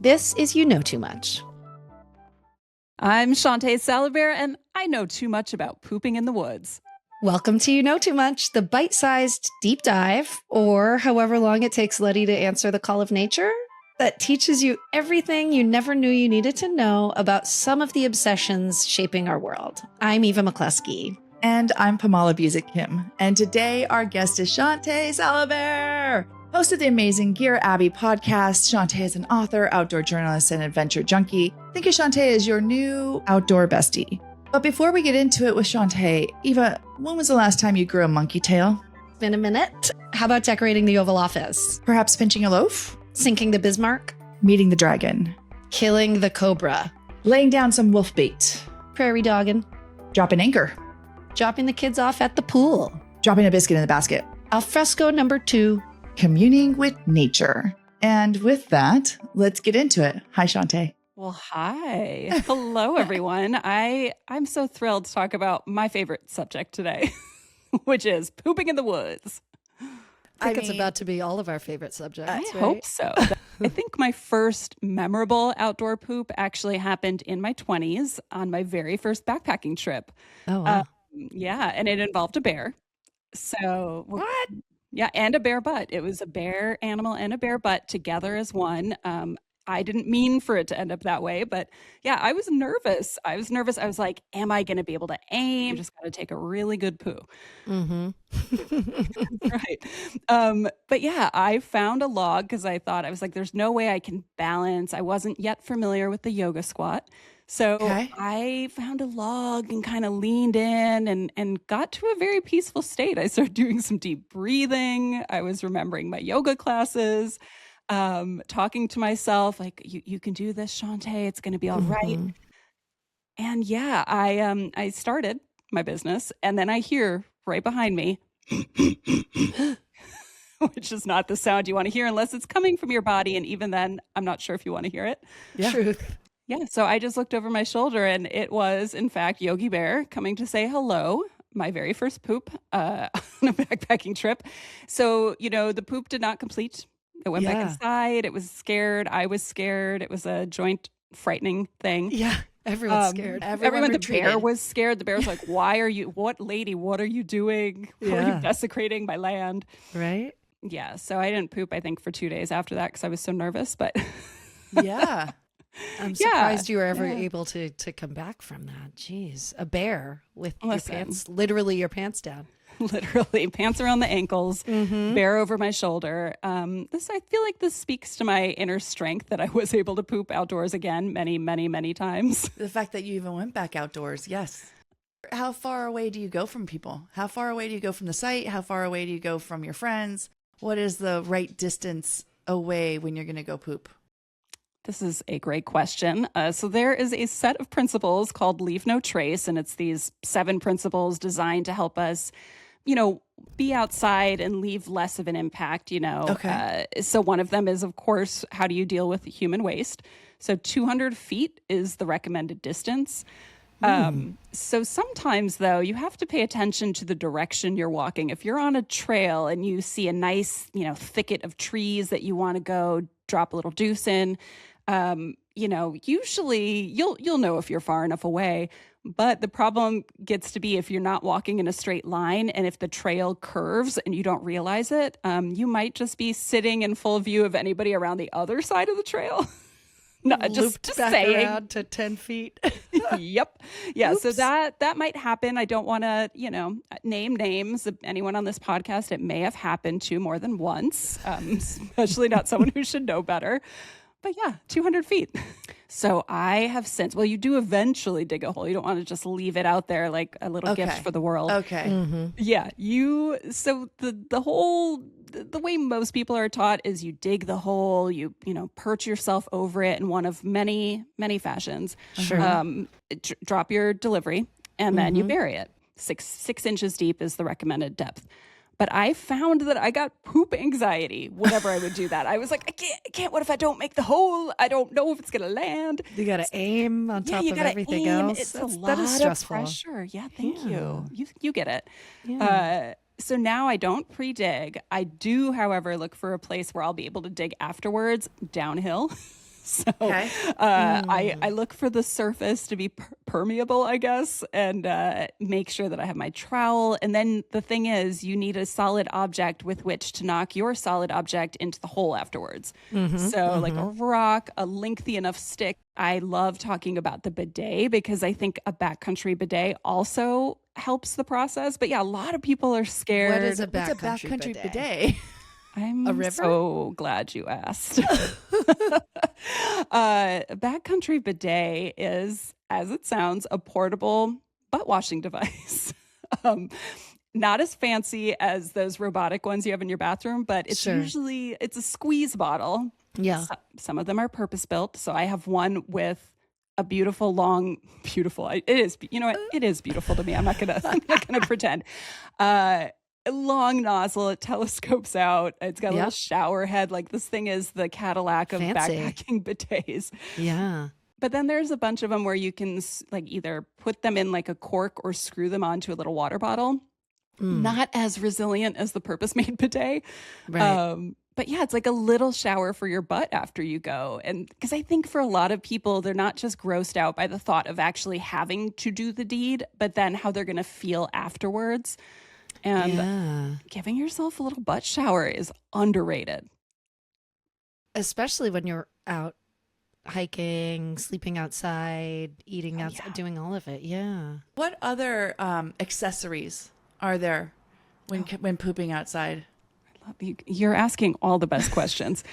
This is You Know Too Much. I'm Shawnté Salabert, and I know too much about pooping in the woods. Welcome to You Know Too Much, the bite-sized deep dive, or however long it takes Letty to answer the call of nature, that teaches you everything you never knew you needed to know about some of the obsessions shaping our world. I'm Eva McCluskey. And I'm Pamala Busick-Kim. And today our guest is Shawnté Salabert, host of the amazing Gear Abbey podcast. Shawnté is an author, outdoor journalist, and adventure junkie. Think of Shawnté as your new outdoor bestie. But before we get into it with Shawnté, Eva, when was the last time you grew a monkey tail? Been a minute. How about decorating the Oval Office? Perhaps pinching a loaf? Sinking the Bismarck? Meeting the dragon? Killing the cobra? Laying down some wolf bait? Prairie dogging? Dropping anchor? Dropping the kids off at the pool? Dropping a biscuit in the basket? Alfresco number 2. Communing with nature. And with that, let's get into it. Hi, Shawnté. Well, hi. Hello, everyone. I'm so thrilled to talk about my favorite subject today, which is pooping in the woods. I think it's about to be all of our favorite subjects. I hope so. I think my first memorable outdoor poop actually happened in my 20s on my very first backpacking trip. Oh, wow. Yeah, and it involved a bear. So What? Yeah, and a bear butt. It was a bear animal and a bear butt together as one. I didn't mean for it to end up that way, but yeah, I was nervous. I was like, am I going to be able to aim? You just got to take a really good poo. Mm-hmm. Right. But yeah, I found a log because I was like, there's no way I can balance. I wasn't yet familiar with the yoga squat. So I found a log and kind of leaned in and got to a very peaceful state. I started doing some deep breathing. I was remembering my yoga classes. Talking to myself like, you can do this, Shawnté, it's going to be all right. And yeah, I started my business, and then I hear right behind me, which is not the sound you want to hear unless it's coming from your body. And even then, I'm not sure if you want to hear it. Yeah. Truth. Yeah. So I just looked over my shoulder, and it was, in fact, Yogi Bear coming to say hello. My very first poop on a backpacking trip. So, the poop did not complete. It went back inside. It was scared. I was scared. It was a joint frightening thing. Yeah. Everyone's scared. Everyone, the bear was scared. The bear was like, what are you doing? Why are you desecrating my land? Right. Yeah. So I didn't poop, I think, for 2 days after that because I was so nervous. But yeah. I'm surprised you were ever able to come back from that. Jeez. A bear with your pants, literally your pants down. Literally pants around the ankles, bear over my shoulder. I feel like this speaks to my inner strength that I was able to poop outdoors again many, many, many times. The fact that you even went back outdoors. Yes. How far away do you go from people? How far away do you go from the site? How far away do you go from your friends? What is the right distance away when you're going to go poop? This is a great question. So there is a set of principles called Leave No Trace, and it's these 7 principles designed to help us be outside and leave less of an impact, Okay. So one of them is, of course, how do you deal with human waste? So 200 feet is the recommended distance. So sometimes, though, you have to pay attention to the direction you're walking. If you're on a trail and you see a nice, thicket of trees that you want to go drop a little deuce in, usually you'll know if you're far enough away. But the problem gets to be if you're not walking in a straight line and if the trail curves and you don't realize it, you might just be sitting in full view of anybody around the other side of the trail. No, just back saying. Around to 10 feet. Yep. Yeah. Oops. So that might happen. I don't want to, name names of anyone on this podcast. It may have happened to more than once, especially not someone who should know better. But yeah, 200 feet. So I have since, you do eventually dig a hole. You don't want to just leave it out there like a little gift for the world. Okay. Mm-hmm. Yeah. So the way most people are taught is you dig the hole, you perch yourself over it in one of many, many fashions. Sure. Drop your delivery and then you bury it. 6 inches deep is the recommended depth. But I found that I got poop anxiety whenever I would do that. I was like, I can't. What if I don't make the hole? I don't know if it's going to land. You got to aim on top of everything else. It's a lot of pressure. Yeah, thank you. You get it. Yeah. So now I don't pre-dig. I do, however, look for a place where I'll be able to dig afterwards downhill. So Okay. I look for the surface to be permeable, I guess, and make sure that I have my trowel. And then the thing is, you need a solid object with which to knock your solid object into the hole afterwards. So like a rock, a lengthy enough stick. I love talking about the bidet because I think a backcountry bidet also helps the process. But yeah, a lot of people are scared. What is a What's a backcountry backcountry bidet? bidet? I'm A river? so glad you asked. A backcountry bidet is, as it sounds, a portable butt washing device. um, Not as fancy as those robotic ones you have in your bathroom, but it's Sure. usually it's a squeeze bottle. Yeah. Some of them are purpose built. So I have one with a beautiful long, beautiful. It is, you know what? It is beautiful to me. I'm not gonna pretend. A long nozzle. It telescopes out. It's got a little Yep. shower head. Like this thing is the Cadillac of Fancy. backpacking bidets. Yeah. But then there's a bunch of them where you can like either put them in like a cork or screw them onto a little water bottle. Not as resilient as the purpose-made bidet. Right. But yeah, it's like a little shower for your butt after you go. And because I think for a lot of people, they're not just grossed out by the thought of actually having to do the deed, but then how they're going to feel afterwards. And Yeah. giving yourself a little butt shower is underrated. Especially when you're out hiking, sleeping outside, eating Oh, outside, yeah. doing all of it. Yeah. What other accessories are there when pooping outside? You're asking all the best questions.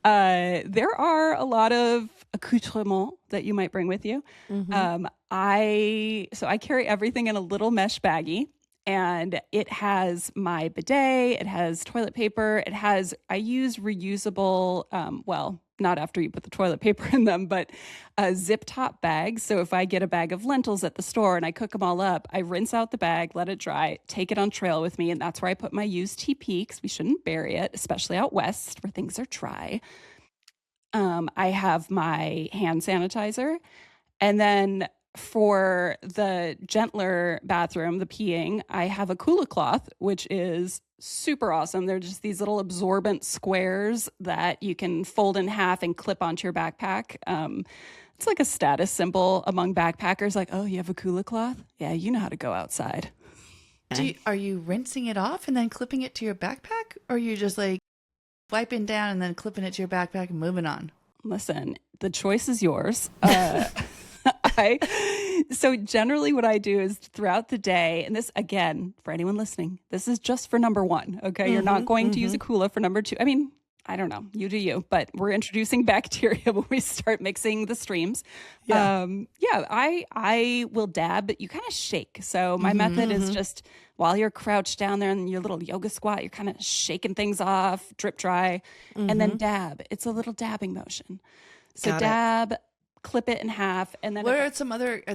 There are a lot of accoutrements that you might bring with you. I carry everything in a little mesh baggie, and it has my bidet, it has toilet paper, I use reusable, well, not after you put the toilet paper in them, but zip top bags. So if I get a bag of lentils at the store and I cook them all up, I rinse out the bag, let it dry, take it on trail with me. And that's where I put my used TP because we shouldn't bury it, especially out west where things are dry. I have my hand sanitizer. And then for the gentler bathroom, the peeing, I have a Kula cloth, which is super awesome. They're just these little absorbent squares that you can fold in half and clip onto your backpack. It's like a status symbol among backpackers, like, oh, you have a Kula cloth? Yeah, you know how to go outside. Are you rinsing it off and then clipping it to your backpack? Or are you just like wiping down and then clipping it to your backpack and moving on? Listen, the choice is yours. So generally what I do is throughout the day, and this, again, for anyone listening, this is just for number one, okay? You're not going to use a Kula for number two. I mean, I don't know, you do you, but we're introducing bacteria when we start mixing the streams. Yeah. I will dab, but you kind of shake. So my method is just while you're crouched down there in your little yoga squat, you're kind of shaking things off, drip dry, and then dab. It's a little dabbing motion. So Got it. dab, clip it in half, and then Are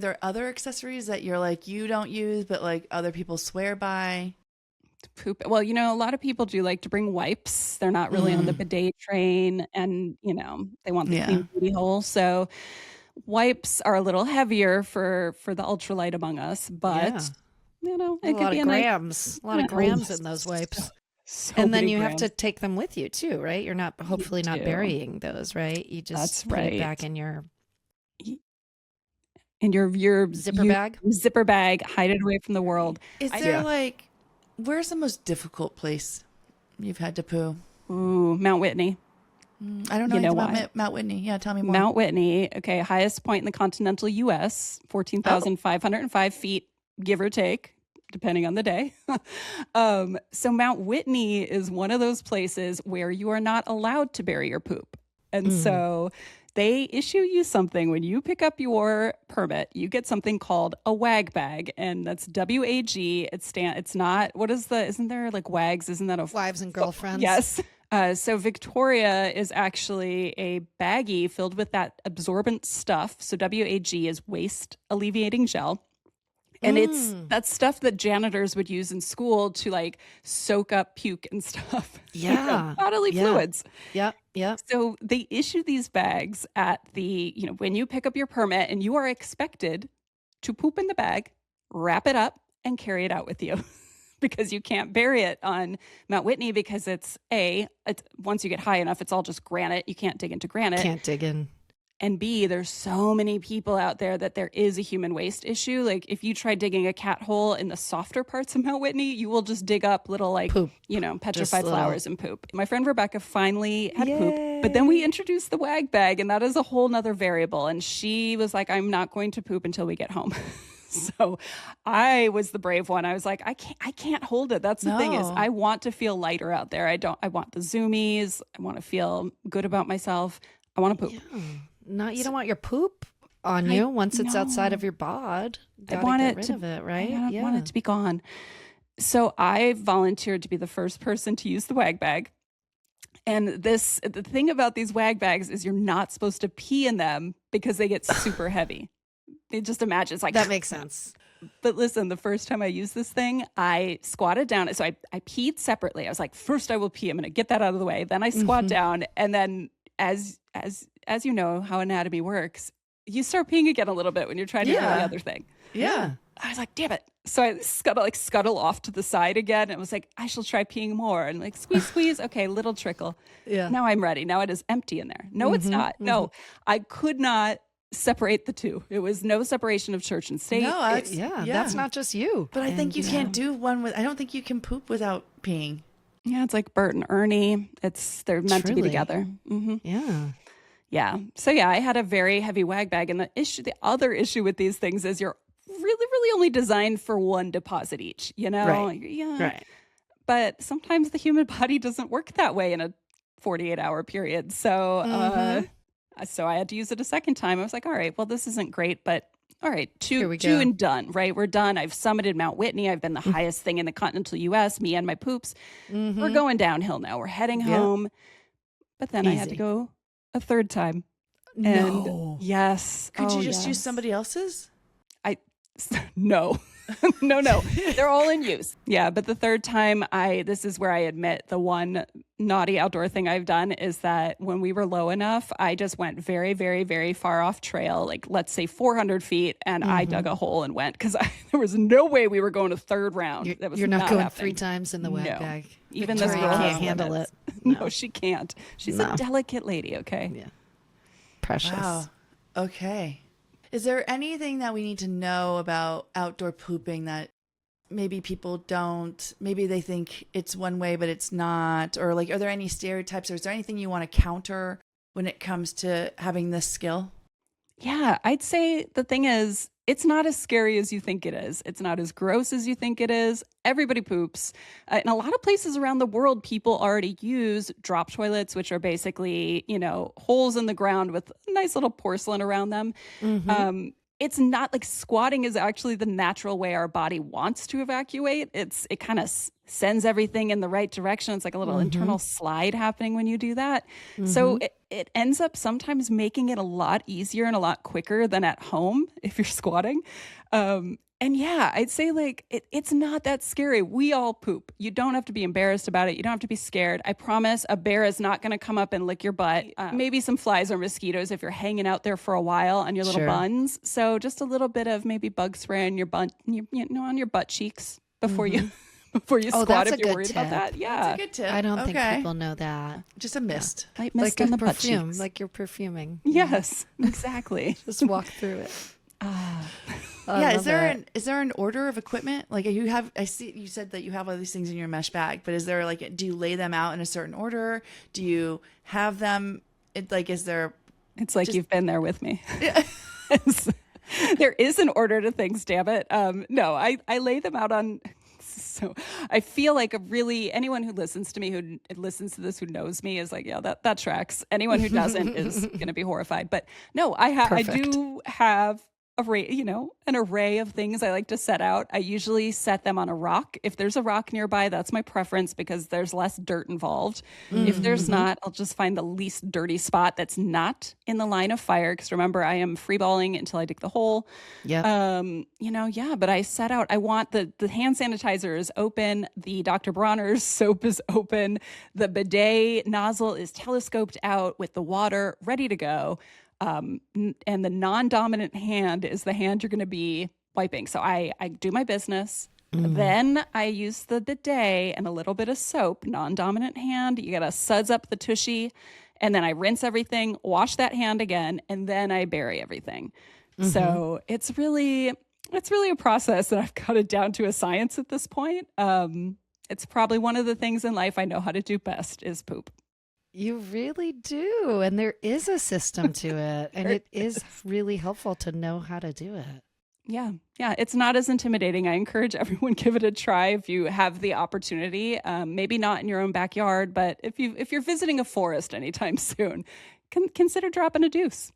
there other accessories that you're like, you don't use, but like other people swear by? poop. Well, you know, a lot of people do like to bring wipes. They're not really on the bidet train, and you know, they want the clean booty hole. So wipes are a little heavier for the ultralight among us, but you know, it could be a grams, a lot of grams in those wipes. So And then many you have to grams. take them with you too, right? You're not hopefully not do. burying those, right? You just That's put it right. back in your in your zipper bag. Zipper bag, hide it away from the world. Is there like, where's the most difficult place you've had to poo? Ooh, Mount Whitney. I don't know You know anything why? about Mount Whitney. Yeah, tell me more. Mount Whitney, okay, highest point in the continental U.S., 14,505 feet, give or take, depending on the day. So Mount Whitney is one of those places where you are not allowed to bury your poop. And so they issue you something when you pick up your permit. You get something called a WAG bag, and that's WAG. It's not, isn't there like WAGs? Isn't that a Wives and girlfriends. Yes. So Victoria is actually a baggie filled with that absorbent stuff. So WAG is waste alleviating gel. And it's that stuff that janitors would use in school to like soak up puke and stuff. Yeah. Bodily fluids. Yep. Yep. So they issue these bags at when you pick up your permit, and you are expected to poop in the bag, wrap it up, and carry it out with you. Because you can't bury it on Mount Whitney because it's once you get high enough, it's all just granite. You can't dig into granite. Can't dig in. And B, there's so many people out there that there is a human waste issue. Like if you try digging a cat hole in the softer parts of Mount Whitney, you will just dig up little like, poop. Petrified flowers and poop. My friend Rebecca finally had poop, but then we introduced the wag bag, and that is a whole nother variable. And she was like, I'm not going to poop until we get home. So I was the brave one. I was like, I can't hold it. That's the thing is I want to feel lighter out there. I want the zoomies. I want to feel good about myself. I want to poop. Yeah. You don't want your poop on you once it's outside of your bod. I want get it rid to, of it, right? I want it to be gone. So I volunteered to be the first person to use the wag bag. And the thing about these wag bags is you're not supposed to pee in them because they get super heavy. Just imagine, it's like that makes sense. But listen, the first time I used this thing, I squatted down. So I peed separately. I was like, first I will pee. I'm going to get that out of the way. Then I squat down, and then as you know how anatomy works, you start peeing again a little bit when you're trying to do the other thing. Yeah. I was like, damn it. So I scuttle off to the side again. And was like, I shall try peeing more. And like, squeeze. Okay, little trickle. Yeah. Now I'm ready. Now it is empty in there. No, it's not. No, I could not separate the two. It was no separation of church and state. No, that's not just you. But I think you can't do one I don't think you can poop without peeing. Yeah, it's like Bert and Ernie. They're meant to be together. Mm-hmm. Yeah. Yeah. So yeah, I had a very heavy wag bag. And the other issue with these things is you're really only designed for one deposit each, Right. Yeah. Right. But sometimes the human body doesn't work that way in a 48-hour period. So, so I had to use it a second time. I was like, all right, well, this isn't great, but all right, two and done, right? We're done. I've summited Mount Whitney. I've been the highest thing in the continental U.S., me and my poops. We're going downhill now. We're heading home. But then I had to go a third time. No. And yes. Could you just use somebody else's? No. No. They're all in use. Yeah. But the third time, this is where I admit the one naughty outdoor thing I've done is that when we were low enough, I just went very, very, very far off trail, like let's say 400 feet. And I dug a hole and went because there was no way we were going a third round. You're not going happening 3 times in the wag bag. Even this girl can't handle it. No, she can't. She's a delicate lady. Okay. Yeah. Precious. Wow. Okay. Is there anything that we need to know about outdoor pooping that maybe people don't, maybe they think it's one way, but it's not? Or like, are there any stereotypes, or is there anything you want to counter when it comes to having this skill? Yeah, I'd say the thing is, it's not as scary as you think it is. It's not as gross as you think it is. Everybody poops. In a lot of places around the world, people already use drop toilets, which are basically, holes in the ground with nice little porcelain around them. It's not like squatting is actually the natural way our body wants to evacuate. It kind of sends everything in the right direction. It's like a little internal slide happening when you do that. So it ends up sometimes making it a lot easier and a lot quicker than at home if you're squatting. And yeah, I'd say like it's not that scary. We all poop. You don't have to be embarrassed about it. You don't have to be scared. I promise a bear is not going to come up and lick your butt. Maybe some flies or mosquitoes if you're hanging out there for a while on your little buns. So just a little bit of maybe bug spray on your butt, on your butt cheeks before you squat if you're worried about that. Yeah, that's a good tip. I don't think people know that. Just a mist, light mist on the butt cheeks, like you're perfuming. Yes, exactly. Just walk through it. Is there an order of equipment? Like I see you said that you have all these things in your mesh bag, but is there do you lay them out in a certain order? Do you have them? Is there? It's like you've been there with me. There is an order to things. Damn it. No, I lay them out on. So I feel like anyone who listens to me, who listens to this, who knows me is like, yeah, that tracks. Anyone who doesn't is going to be horrified. But no, I do have an array of things I like to set out. I usually set them on a rock. If there's a rock nearby, that's my preference because there's less dirt involved. If there's not, I'll just find the least dirty spot that's not in the line of fire. Because remember, I am freeballing until I dig the hole. Yeah. But I set out, I want the hand sanitizer is open. The Dr. Bronner's soap is open. The bidet nozzle is telescoped out with the water ready to go. And the non-dominant hand is the hand you're going to be wiping. So I do my business. Then I use the bidet and a little bit of soap, non-dominant hand. You got to suds up the tushy, and then I rinse everything, wash that hand again, and then I bury everything. So it's really a process, and I've got it down to a science at this point. It's probably one of the things in life I know how to do best is poop. You really do. And there is a system to it. And it is really helpful to know how to do it. Yeah. It's not as intimidating. I encourage everyone give it a try if you have the opportunity. Maybe not in your own backyard, but if you're visiting a forest anytime soon, consider dropping a deuce.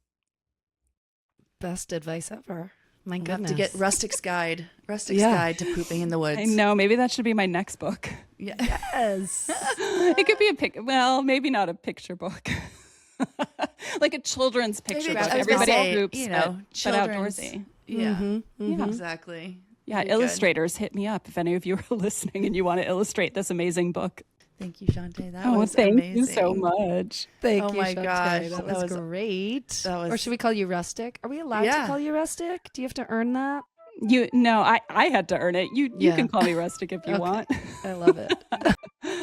Best advice ever. My You have goodness. to get Rustic's Guide to pooping in the woods. I know. Maybe that should be my next book. Yeah. Yes. It could be maybe not a picture book. Like a children's picture Maybe book. I was gonna Everybody say, poops, but children's, outdoorsy. Yeah. Yeah. Exactly. Yeah, Very good. illustrators, hit me up if any of you are listening and you want to illustrate this amazing book. Thank you, Shawnté. That was thank amazing. you so much. Thank Oh you, my Shawnté. gosh, That that was was- great. was- Or should we call you Rustic? Are we allowed to call you Rustic? Do you have to earn that? I had to earn it. You can call me Rustic if you want. I love it.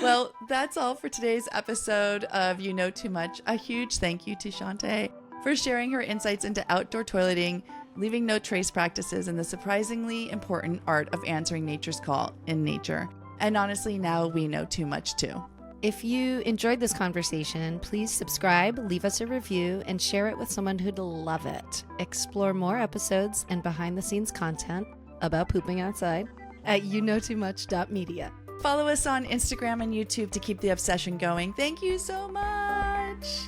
Well, that's all for today's episode of You Know Too Much. A huge thank you to Shawnté for sharing her insights into outdoor toileting, leaving no trace practices, and the surprisingly important art of answering nature's call in nature. And honestly, now we know too much too. If you enjoyed this conversation, please subscribe, leave us a review, and share it with someone who'd love it. Explore more episodes and behind-the-scenes content about pooping outside at youknowtoomuch.media. Follow us on Instagram and YouTube to keep the obsession going. Thank you so much.